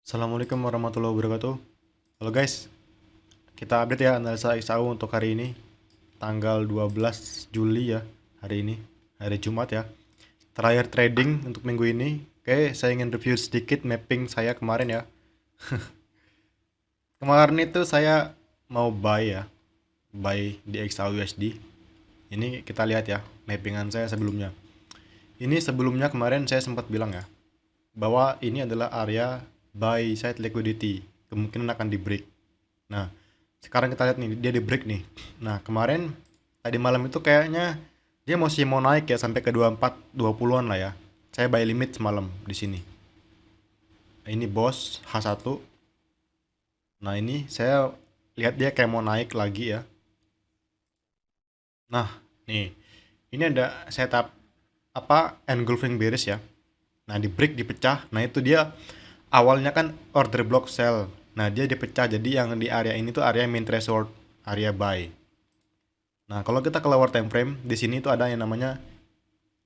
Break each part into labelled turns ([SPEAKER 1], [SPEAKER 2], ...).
[SPEAKER 1] Assalamualaikum warahmatullahi wabarakatuh. Halo guys, kita update ya analisa XAU untuk hari ini, tanggal 12 Juli ya, hari ini, hari Jumat ya. Terakhir trading untuk minggu ini. Oke, saya ingin review sedikit mapping saya kemarin ya. Kemarin itu saya mau buy ya, buy di XAU USD. Ini kita lihat ya, mappingan saya sebelumnya. Ini sebelumnya kemarin saya sempat bilang ya, bahwa ini adalah area buy side liquidity, kemungkinan akan di break. Nah, sekarang kita lihat nih, dia di break nih. Nah, kemarin tadi malam itu kayaknya dia masih mau naik ya sampai ke 24 20-an lah ya. Saya buy limit semalam di sini. Nah, ini bos H1. Nah, ini saya lihat dia kayak mau naik lagi ya. Nah, nih. Ini ada setup engulfing bearish ya. Nah, di break dipecah. Nah, itu dia awalnya kan order block sell. Nah, dia dipecah jadi yang di area ini tuh area main threshold, area buy. Nah, kalau kita ke lower time frame, di sini tuh ada yang namanya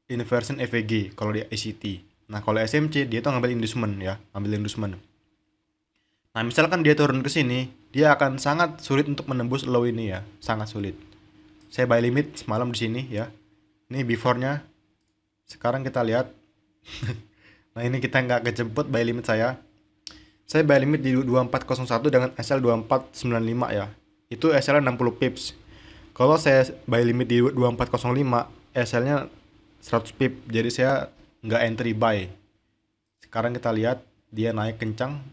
[SPEAKER 1] inversion EVG kalau di ICT. Nah, kalau SMC dia tuh ngambil inducement ya, ngambil inducement. Nah, misalkan dia turun ke sini, dia akan sangat sulit untuk menembus low ini ya, sangat sulit. Saya buy limit semalam di sini ya. Ini before-nya. Sekarang kita lihat. Nah, ini kita nggak kejemput buy limit saya. Saya buy limit di 2401 dengan SL 2495 ya. Itu SL 60 pips. Kalau saya buy limit di 2405, SL-nya 100 pip. Jadi saya nggak entry buy. Sekarang kita lihat dia naik kencang.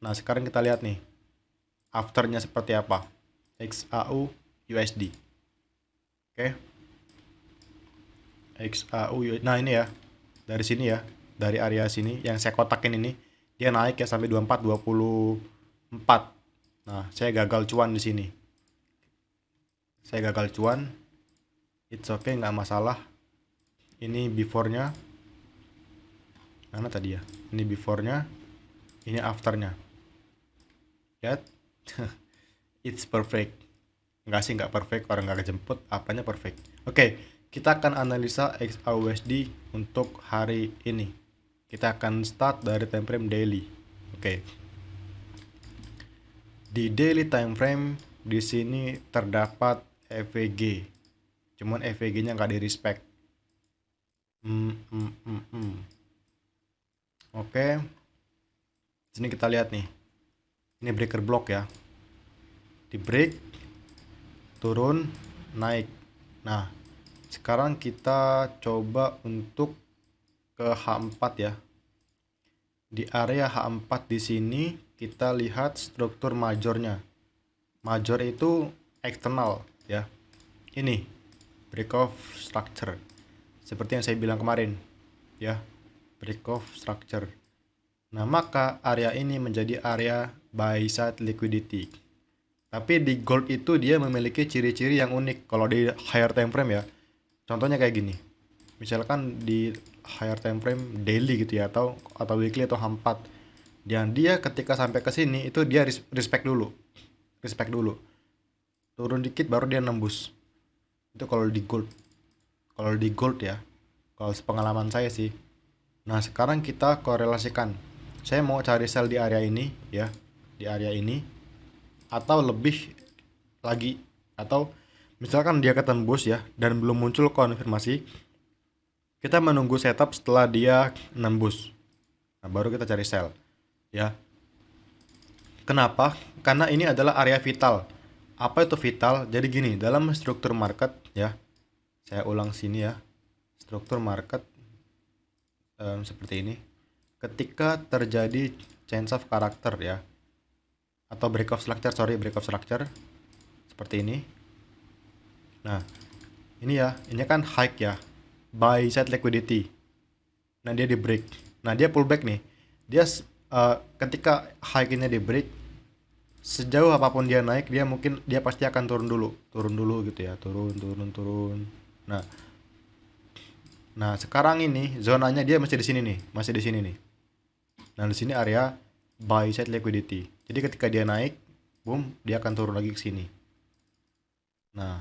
[SPEAKER 1] Nah, sekarang kita lihat nih afternya seperti apa. XAU USD. Oke. XAU USD. Nah, ini ya. Dari sini ya. Dari area sini yang saya kotakin ini, dia naik ya sampai 2424. Nah, saya gagal cuan di sini. Saya gagal cuan. It's okay, nggak masalah. Ini before-nya. Mana tadi ya? Ini before-nya, ini after-nya. Lihat. It's perfect. Nggak sih, nggak perfect. Orang nggak kejemput, apanya perfect. Oke, kita akan analisa XAUSD untuk hari ini. Kita akan start dari time frame daily. Oke. Di daily time frame di sini terdapat EVG. Cuman EVG-nya nggak di respect. Oke. Sini kita lihat nih. Ini breaker block ya. Di break, turun, naik. Nah, sekarang kita coba untuk ke H4 ya. Di area H4 di sini kita lihat struktur majornya. Major itu eksternal ya. Ini break off structure. Seperti yang saya bilang kemarin ya. Break off structure. Nah, maka area ini menjadi area buy side liquidity. Tapi di gold itu dia memiliki ciri-ciri yang unik kalau di higher time frame ya. Contohnya kayak gini. Misalkan di higher time frame daily gitu ya, atau weekly atau H4. Dan dia ketika sampai ke sini itu dia respect dulu. Respect dulu. Turun dikit baru dia nembus. Itu kalau di gold. Kalau di gold ya. Kalau sepengalaman saya sih. Nah, sekarang kita korelasikan. Saya mau cari sell di area ini ya, di area ini, atau lebih lagi, atau misalkan dia ketembus ya dan belum muncul konfirmasi, kita menunggu setup setelah dia nembus. Nah, baru kita cari sell ya. Kenapa? Karena ini adalah area vital. Apa itu vital? Jadi gini, dalam struktur market ya, saya ulang sini ya, struktur market seperti ini. Ketika terjadi change of character ya, atau break of structure seperti ini. Nah, ini ya, ini kan high ya, buy side liquidity. Nah, dia di break. Nah, dia pullback nih. Dia ketika high ini di break, sejauh apapun dia naik, dia pasti akan turun dulu gitu ya, turun. Nah, sekarang ini zonanya dia masih di sini nih, Nah, di sini area buy side liquidity. Jadi ketika dia naik, boom, dia akan turun lagi ke sini. Nah,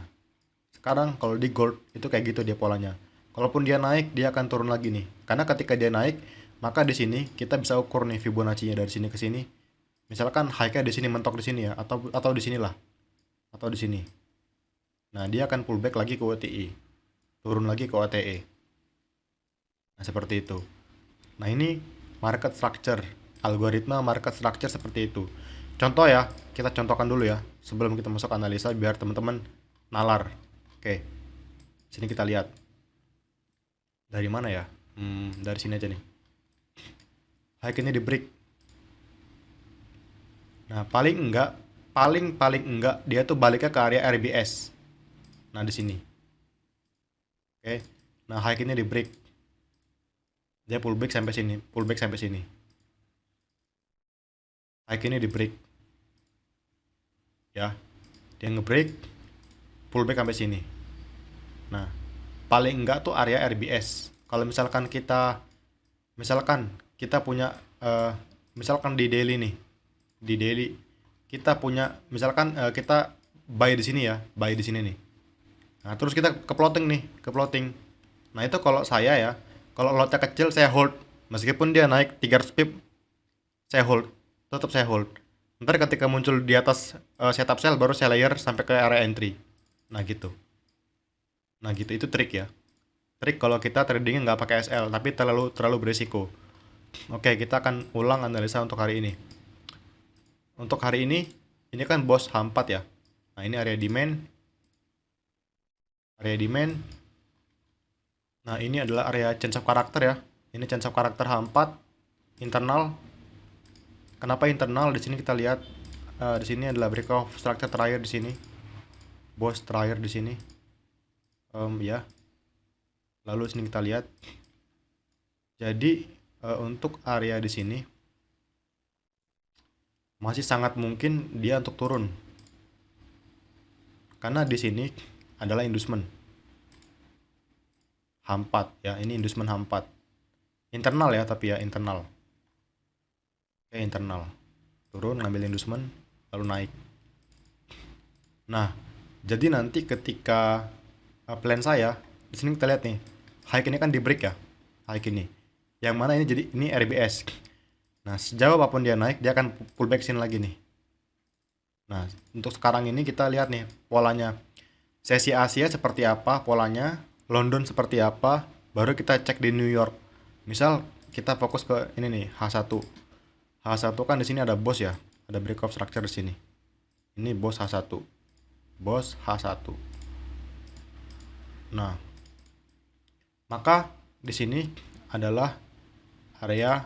[SPEAKER 1] sekarang kalau di gold itu kayak gitu dia polanya. Kalaupun dia naik, dia akan turun lagi nih. Karena ketika dia naik, Maka di sini kita bisa ukur nih Fibonacci-nya dari sini ke sini. Misalkan high-nya di sini mentok di sini ya, atau di sinilah, atau di sini. Nah, dia akan pullback lagi ke OTI, turun lagi ke OTE. Nah, seperti itu. Nah, ini market structure, algoritma market structure seperti itu. Contoh ya, kita contohkan dulu ya, sebelum kita masuk analisa biar teman-teman nalar. Oke, sini kita lihat. Dari mana ya? Dari sini aja nih. High ini di break. Nah, paling enggak dia tuh baliknya ke area RBS. Nah, di sini. Oke. Nah, high ini di break. Dia pullback sampai sini, pullback sampai sini. High ini di break. Ya. Dia nge-break, pullback sampai sini. Nah, paling enggak tuh area RBS. Kalau misalkan kita punya misalkan di daily nih, di daily kita punya misalkan kita buy di sini ya, buy di sini nih. Nah, terus kita ke plotting nih, ke plotting. Nah, itu kalau saya ya, kalau lotnya kecil saya hold. Meskipun dia naik 300 pip, saya hold. Tetap saya hold. Ntar ketika muncul di atas setup sell baru saya layer sampai ke area entry. Nah, gitu. Nah, gitu itu trik ya. Trik kalau kita tradingnya nggak pakai SL, tapi terlalu berisiko. Oke, kita akan ulang analisa untuk hari ini. Untuk hari ini kan bos H4 ya. Nah, ini area demand. Area demand. Nah, ini adalah area change of character ya. Ini change of character H4 internal. Kenapa internal? Di sini kita lihat di sini adalah break of structure terakhir di sini. Bos terakhir di sini. Ya. Lalu sini kita lihat. Jadi untuk area di sini masih sangat mungkin dia untuk turun. Karena di sini adalah inducement H4 ya, ini inducement H4. Internal ya, tapi ya internal. Oke, internal. Turun ngambil inducement lalu naik. Nah, jadi nanti ketika plan saya di sini kita lihat nih, high ini kan di break ya. High ini. Yang mana ini jadi ini RBS. Nah, sejauh apapun dia naik, dia akan pullback sini lagi nih. Nah, untuk sekarang ini kita lihat nih polanya. Sesi Asia seperti apa polanya, London seperti apa, baru kita cek di New York. Misal kita fokus ke ini nih, H1. H1 kan di sini ada bos ya, ada break of structure di sini. Ini bos H1. Bos H1. Nah, maka di sini adalah area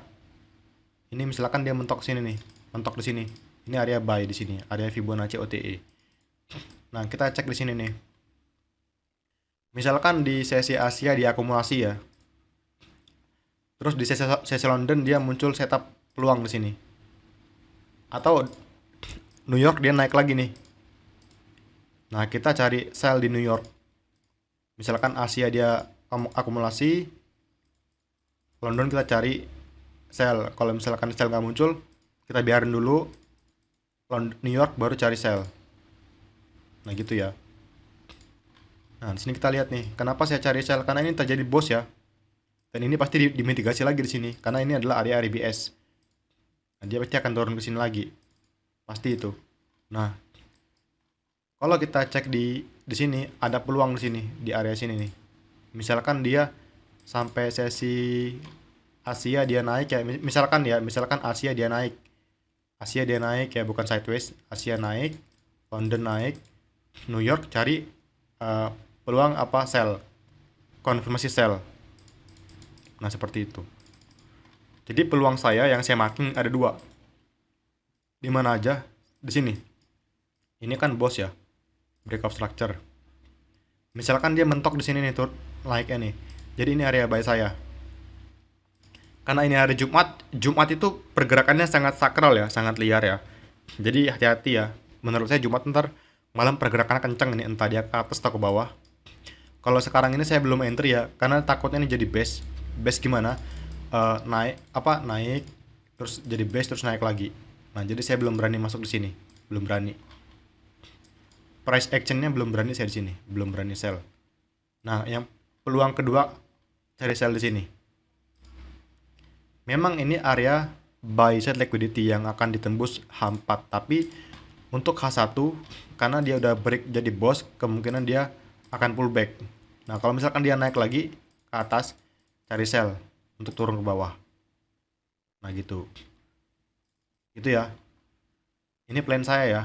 [SPEAKER 1] ini misalkan dia mentok sini nih, mentok di sini. Ini area buy di sini, area Fibonacci OTE. Nah, kita cek di sini nih. Misalkan di sesi Asia diakumulasi ya. Terus di sesi London dia muncul setup peluang di sini. Atau New York dia naik lagi nih. Nah, kita cari sell di New York. Misalkan Asia dia akumulasi, London kita cari sell. Kalau misalkan sell nggak muncul, kita biarin dulu. New York baru cari sell. Nah, gitu ya. Nah, di sini kita lihat nih, kenapa saya cari sell? Karena ini terjadi bos ya. Dan ini pasti dimitigasi lagi di sini, karena ini adalah area RBS. Nah, dia pasti akan turun ke sini lagi. Pasti itu. Nah, kalau kita cek di sini ada peluang di sini, di area sini nih. Misalkan dia sampai sesi Asia dia naik ya, misalkan Asia dia naik. Asia dia naik ya, bukan sideways. Asia naik, London naik, New York cari peluang apa sell, konfirmasi sell. Nah, seperti itu. Jadi peluang saya yang saya marking ada dua. Di mana aja? Di sini. Ini kan bos ya, breakout structure. Misalkan dia mentok di sini nih tuh, naiknya nih. Jadi ini area buy saya. Karena ini hari Jumat itu pergerakannya sangat sakral ya, sangat liar ya. Jadi hati-hati ya. Menurut saya Jumat ntar malam pergerakannya kenceng ini, entah dia ke atas atau ke bawah. Kalau sekarang ini saya belum entry ya, karena takutnya ini jadi base. Base gimana? Naik terus jadi base terus naik lagi. Nah, jadi saya belum berani masuk di sini, belum berani. Price actionnya belum berani saya di sini, belum berani sell. Nah, yang peluang kedua cari sell di sini. memang ini area buy side liquidity yang akan ditembus H4, tapi untuk H1 karena dia udah break jadi bos, kemungkinan dia akan pullback. Nah, kalau misalkan dia naik lagi ke atas, cari sell untuk turun ke bawah. Nah, gitu. Itu ya. Ini plan saya ya.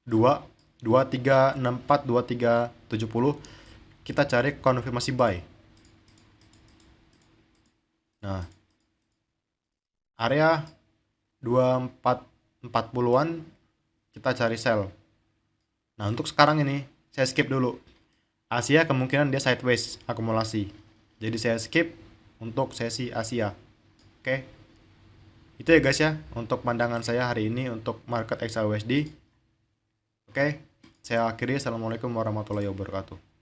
[SPEAKER 1] 2 3 6 4 2 3 70. Kita cari konfirmasi buy. Nah, area 24 40-an kita cari sell. Nah, untuk sekarang ini saya skip dulu. Asia kemungkinan dia sideways akumulasi. Jadi saya skip untuk sesi Asia. Oke. Itu ya guys ya untuk pandangan saya hari ini untuk market XAUSD. Oke. Saya akhiri. Assalamualaikum warahmatullahi wabarakatuh.